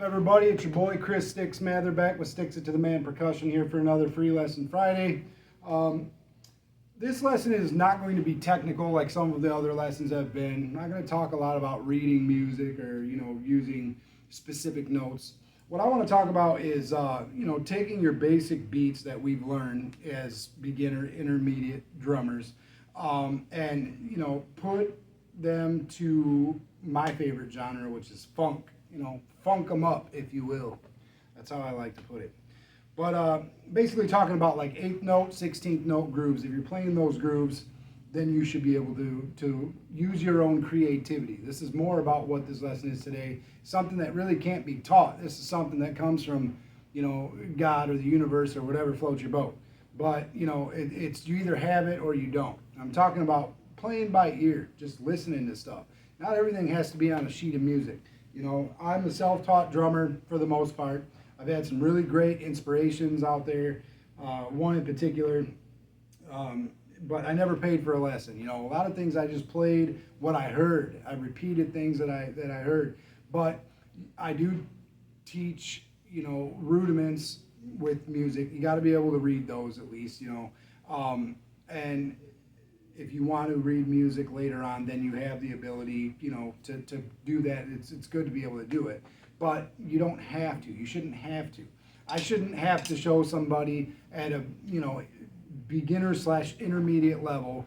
Everybody, it's your boy Chris Sticks Mather back with Sticks It to the Man Percussion here for another Free Lesson Friday. This lesson is not going to be technical like some of the other lessons have been. I'm not going to talk a lot about reading music or using specific notes. What I want to talk about is taking your basic beats that we've learned as beginner, intermediate drummers, and put them to my favorite genre, which is funk. Funk them up, if you will. That's how I like to put it. But basically talking about like 8th note, 16th note grooves. If you're playing those grooves, then you should be able to use your own creativity. This is more about what this lesson is today. Something that really can't be taught. This is something that comes from, God or the universe or whatever floats your boat. But, it's you either have it or you don't. I'm talking about playing by ear, just listening to stuff. Not everything has to be on a sheet of music. I'm a self-taught drummer for the most part. I've had some really great inspirations out there, one in particular, but I never paid for a lesson. A lot of things I just played what I heard. I repeated things that I heard, but I do teach, rudiments with music. You got to be able to read those at least, and if you want to read music later on, then you have the ability, to do that. It's good to be able to do it, but you don't have to. You shouldn't have to. I shouldn't have to show somebody at a, beginner/intermediate level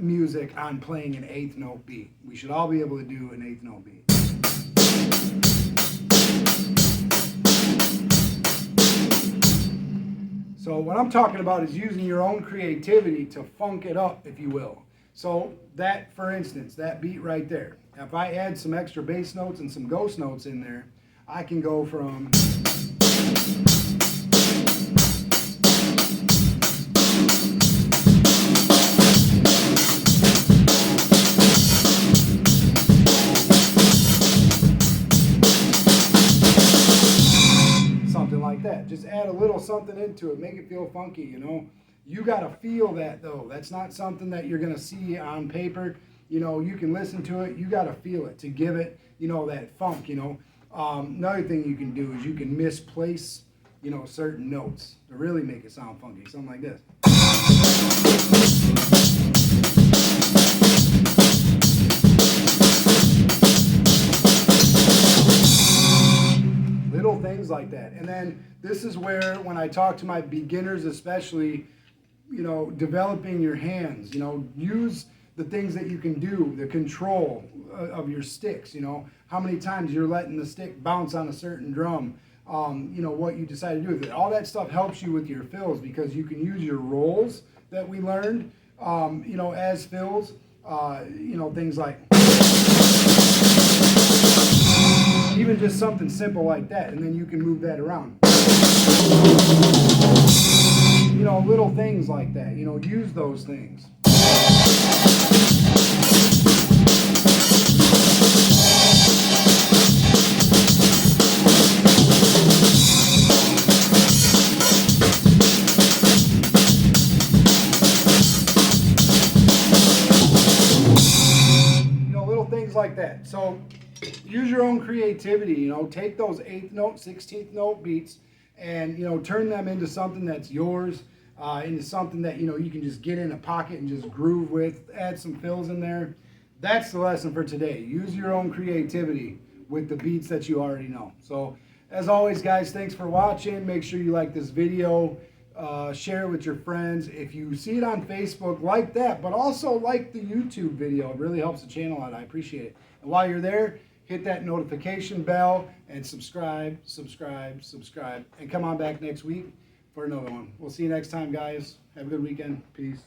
music on playing an 8th note beat. We should all be able to do an 8th note beat. So what I'm talking about is using your own creativity to funk it up, if you will. So that, for instance, that beat right there, if I add some extra bass notes and some ghost notes in there, I can go from like that. Just add a little something into it, make it feel funky, You got to feel that though. That's not something that you're going to see on paper. You can listen to it, you got to feel it to give it, that funk, Another thing you can do is you can misplace, certain notes to really make it sound funky. Something like this. Little things like that. And then this is where, when I talk to my beginners especially, developing your hands, use the things that you can do, the control of your sticks, how many times you're letting the stick bounce on a certain drum, what you decide to do with it. All that stuff helps you with your fills because you can use your rolls that we learned, as fills, things like even just something simple like that, and then you can move that around. Little things like that, use those things. Little things like that. So use your own creativity, take those 8th note, 16th note beats and, turn them into something that's yours, into something that, you can just get in a pocket and just groove with, add some fills in there. That's the lesson for today. Use your own creativity with the beats that you already know. So, as always, guys, thanks for watching. Make sure you like this video, share it with your friends. If you see it on Facebook, like that, but also like the YouTube video. It really helps the channel out. I appreciate it. And while you're there, hit that notification bell and subscribe, and come on back next week for another one. We'll see you next time, guys. Have a good weekend. Peace.